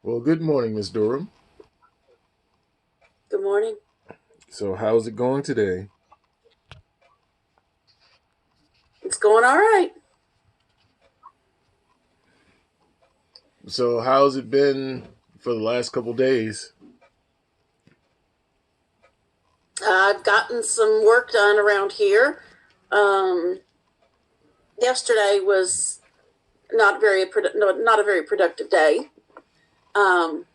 Well, good morning, Miss Durham. Good morning. So, how's it going today? It's going all right. So, how's it been for the last couple days? I've gotten some work done around here. Um, Yesterday was not a very productive day. Um,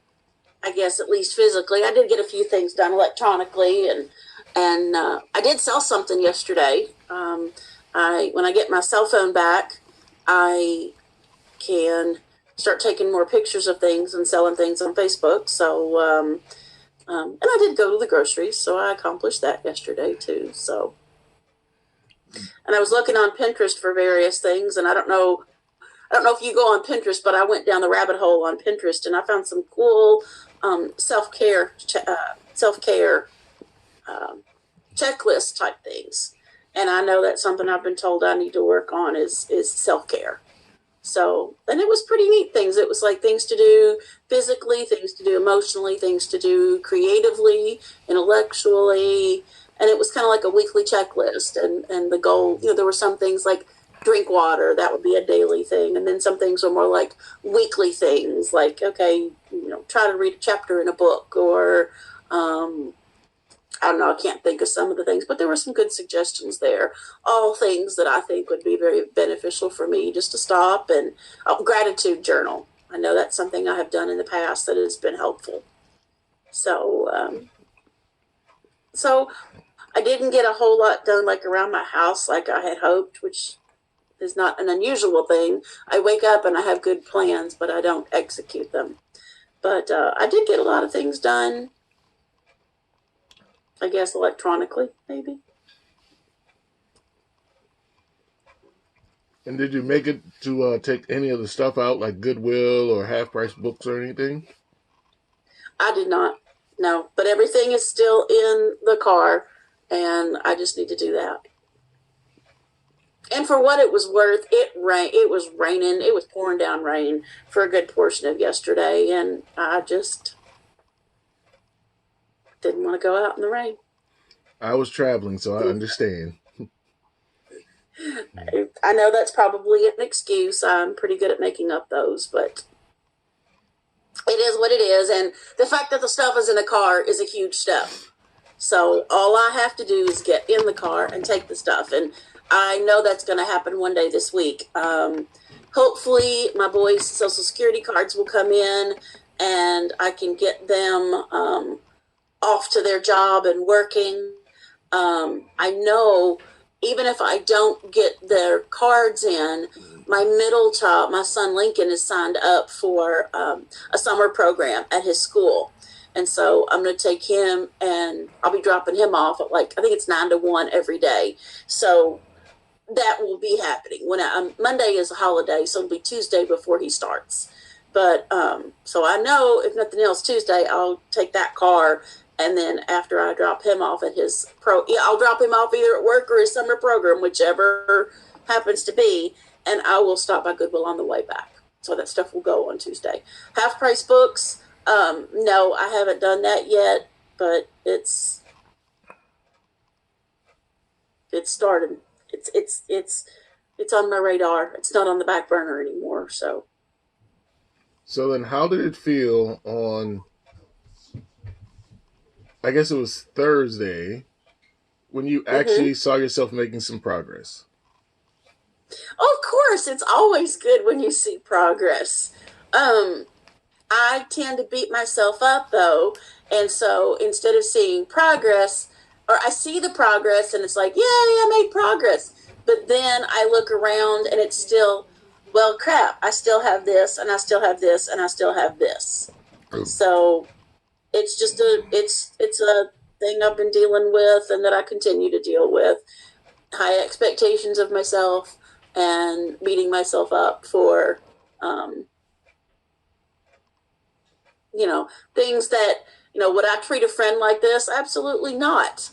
I guess at least physically, I did get a few things done electronically, and I did sell something yesterday. I when I get my cell phone back, I can start taking more pictures of things and selling things on Facebook. And I did go to the groceries, so I accomplished that yesterday too. And I was looking on Pinterest for various things, and I don't know if you go on Pinterest, but I went down the rabbit hole on Pinterest, and I found some cool self care um, checklist type things. And I know that's something I've been told I need to work on is self care. So, and it was pretty neat things. It was like things to do physically, things to do emotionally, things to do creatively, intellectually. And it was kind of like a weekly checklist. And the goal, there were some things like drink water, that would be a daily thing. And then some things were more like weekly things, like, okay, try to read a chapter in a book or, I don't know, I can't think of some of the things, but there were some good suggestions there. All things that I think would be very beneficial for me just to stop and gratitude journal. I know that's something I have done in the past that has been helpful. So, so I didn't get a whole lot done like around my house like I had hoped, which is not an unusual thing. I wake up and I have good plans, but I don't execute them. But I did get a lot of things done, I guess electronically, maybe. And did you make it to take any of the stuff out, like Goodwill or half price books or anything? I did not. No, but everything is still in the car, and I just need to do that. And for what it was worth, it was raining. It was pouring down rain for a good portion of yesterday, and I just didn't want to go out in the rain. I was traveling, so I understand. I know that's probably an excuse. I'm pretty good at making up those, but it is what it is. And the fact that the stuff is in the car is a huge step. So all I have to do is get in the car and take the stuff. And I know that's going to happen one day this week. Hopefully, my boys' social security cards will come in and I can get them off to their job and working. I know even if I don't get their cards in, my middle child, my son Lincoln, is signed up for a summer program at his school. And so I'm going to take him and I'll be dropping him off at like, I think it's 9 to 1 every day. So that will be happening when Monday is a holiday. So it'll be Tuesday before he starts. But so I know if nothing else, Tuesday I'll take that car, and then after I drop him off at I'll drop him off either at work or his summer program, whichever happens to be, and I will stop by Goodwill on the way back. So that stuff will go on Tuesday. Half price books, no, I haven't done that yet, but it's started. It's on my radar. It's not on the back burner anymore. So So then, how did it feel on? I guess it was Thursday when you mm-hmm. actually saw yourself making some progress. Of course, it's always good when you see progress. Um, I tend to beat myself up though, and so instead of seeing progress, or I see the progress and it's like, yay, I made progress. But then I look around and it's still, well, crap, I still have this, and I still have this, and I still have this. So it's just it's a thing I've been dealing with and that I continue to deal with. High expectations of myself and beating myself up for um, things that, would I treat a friend like this? Absolutely not.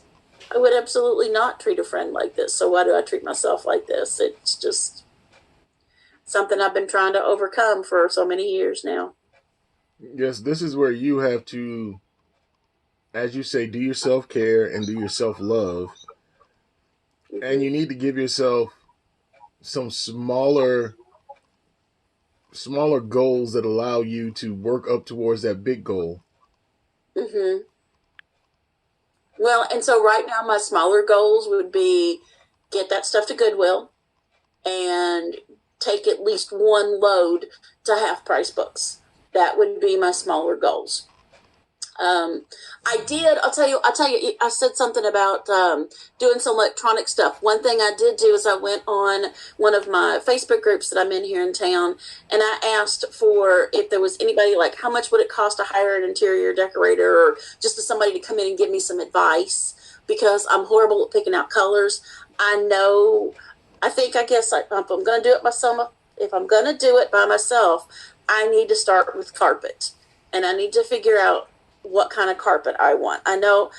I would absolutely not treat a friend like this. So why do I treat myself like this? It's just something I've been trying to overcome for so many years now. Yes, this is where you have to, as you say, do your self care and do your self love. And you Mm-hmm. need to give yourself some smaller goals that allow you to work up towards that big goal. Mm-hmm. Well, and so right now my smaller goals would be get that stuff to Goodwill and take at least one load to Half Price Books. That would be my smaller goals. Um, I did. I'll tell you. I said something about doing some electronic stuff. One thing I did do is I went on one of my Facebook groups that I'm in here in town, and I asked for if there was anybody like how much would it cost to hire an interior decorator or just to somebody to come in and give me some advice because I'm horrible at picking out colors. I know. I think. I guess if I'm going to do it myself, if I'm going to do it by myself, I need to start with carpet, and I need to figure out what kind of carpet I want. I know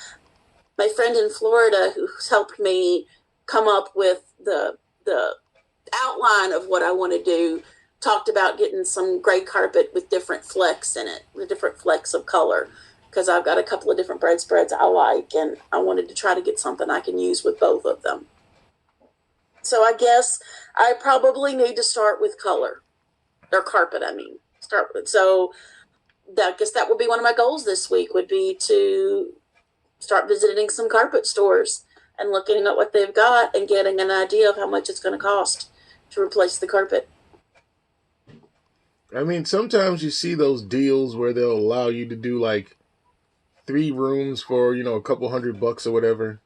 my friend in Florida who's helped me come up with the outline of what I want to do talked about getting some gray carpet with different flecks in it, with different flecks of color. Because I've got a couple of different bedspreads I like, and I wanted to try to get something I can use with both of them. So I guess I probably need to start with color or carpet. I mean, start with so that I guess that would be one of my goals this week would be to start visiting some carpet stores and looking at what they've got and getting an idea of how much it's going to cost to replace the carpet. I mean, sometimes you see those deals where they'll allow you to do like 3 rooms for, a couple $100 or whatever.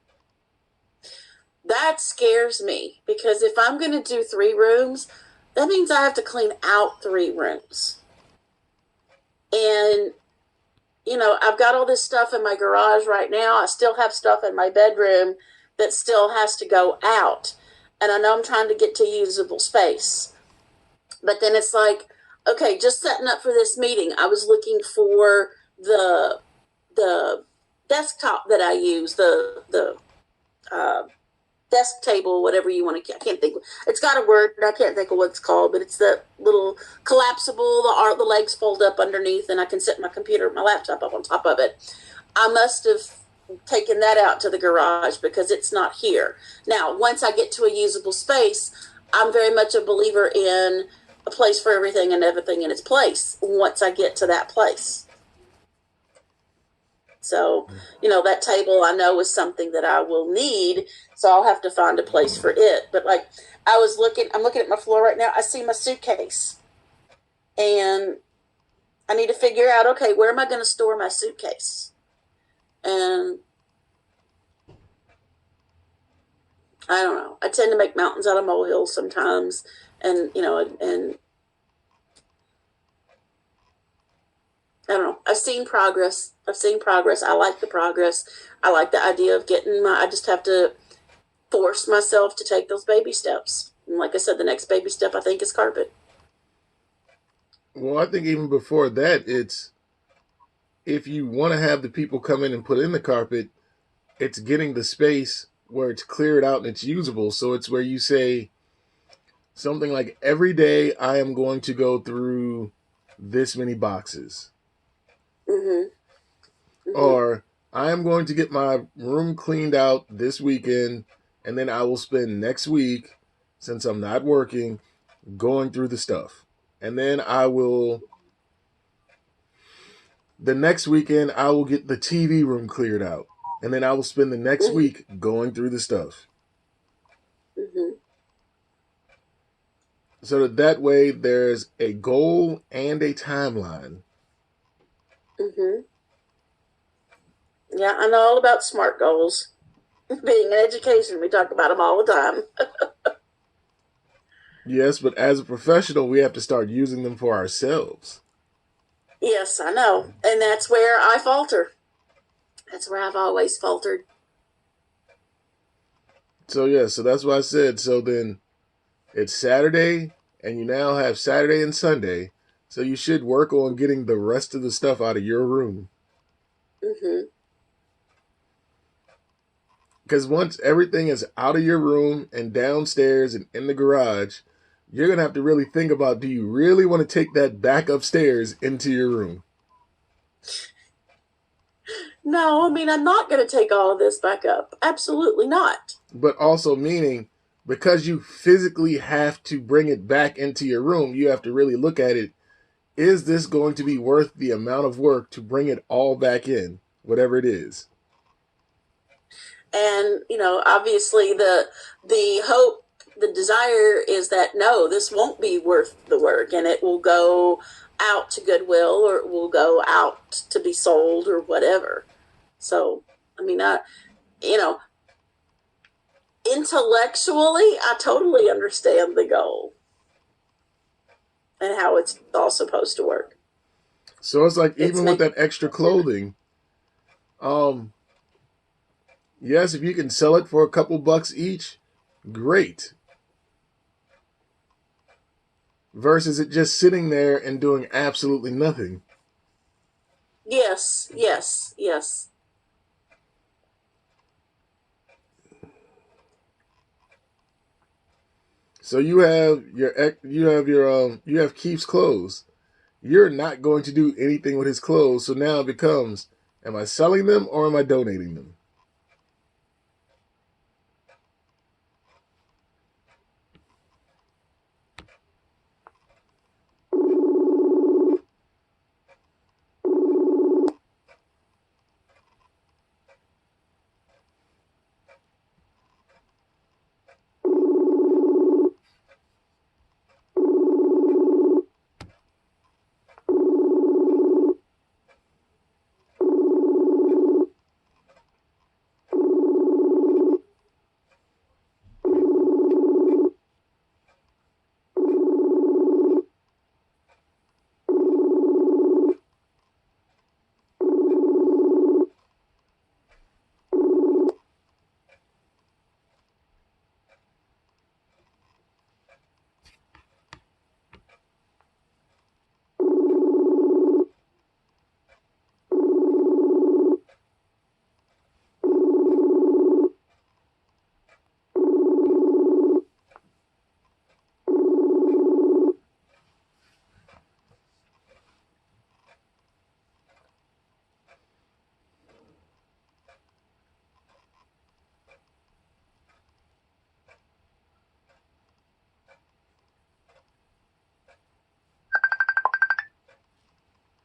That scares me because if I'm going to do 3 rooms, that means I have to clean out 3 rooms. And I've got all this stuff in my garage right now. I still have stuff in my bedroom that still has to go out. And I know I'm trying to get to usable space. But then it's like, okay, just setting up for this meeting, I was looking for the desktop that I use, the uh, desk table, whatever you want to. I can't think. It's got a word. I can't think of what it's called, but it's the little collapsible. The legs fold up underneath, and I can set my computer, my laptop up on top of it. I must have taken that out to the garage because it's not here now. Once I get to a usable space, I'm very much a believer in a place for everything and everything in its place. Once I get to that place. So, that table I know is something that I will need. So I'll have to find a place for it. But like I'm looking at my floor right now. I see my suitcase and I need to figure out, okay, where am I going to store my suitcase? And I don't know. I tend to make mountains out of molehills sometimes. And I don't know. I've seen progress. I like the progress. I like the idea of I just have to force myself to take those baby steps. And like I said, the next baby step I think is carpet. Well, I think even before that, it's if you want to have the people come in and put in the carpet, it's getting the space where it's cleared out and it's usable. So it's where you say something like, every day I am going to go through this many boxes. Mm-hmm. Mm-hmm. Or I am going to get my room cleaned out this weekend, and then I will spend next week, since I'm not working, going through the stuff. And then the next weekend, I will get the TV room cleared out. And then I will spend the next Mm-hmm. week going through the stuff. Mm-hmm. So that way there's a goal and a timeline. Mm-hmm. Yeah, I know all about SMART goals. Being in education, we talk about them all the time. Yes, but as a professional, we have to start using them for ourselves. Yes, I know. And that's where I falter. That's where I've always faltered. So, yeah, so that's what I said. So then it's Saturday, and you now have Saturday and Sunday. So you should work on getting the rest of the stuff out of your room. Mm-hmm. Because once everything is out of your room and downstairs and in the garage, you're going to have to really think about, do you really want to take that back upstairs into your room? No, I mean, I'm not going to take all of this back up. Absolutely not. But also meaning because you physically have to bring it back into your room, you have to really look at it. Is this going to be worth the amount of work to bring it all back in, whatever it is? And, obviously the hope, the desire is that no, this won't be worth the work and it will go out to Goodwill or it will go out to be sold or whatever. So, I mean, you know, intellectually, I totally understand the goal and how it's all supposed to work. So it's like It's even with make that extra clothing, um, yes, if you can sell it for a couple bucks each, great. Versus it just sitting there and doing absolutely nothing. yes, yes, yes. So you have Keith's clothes. You're not going to do anything with his clothes. So now it becomes, am I selling them or am I donating them?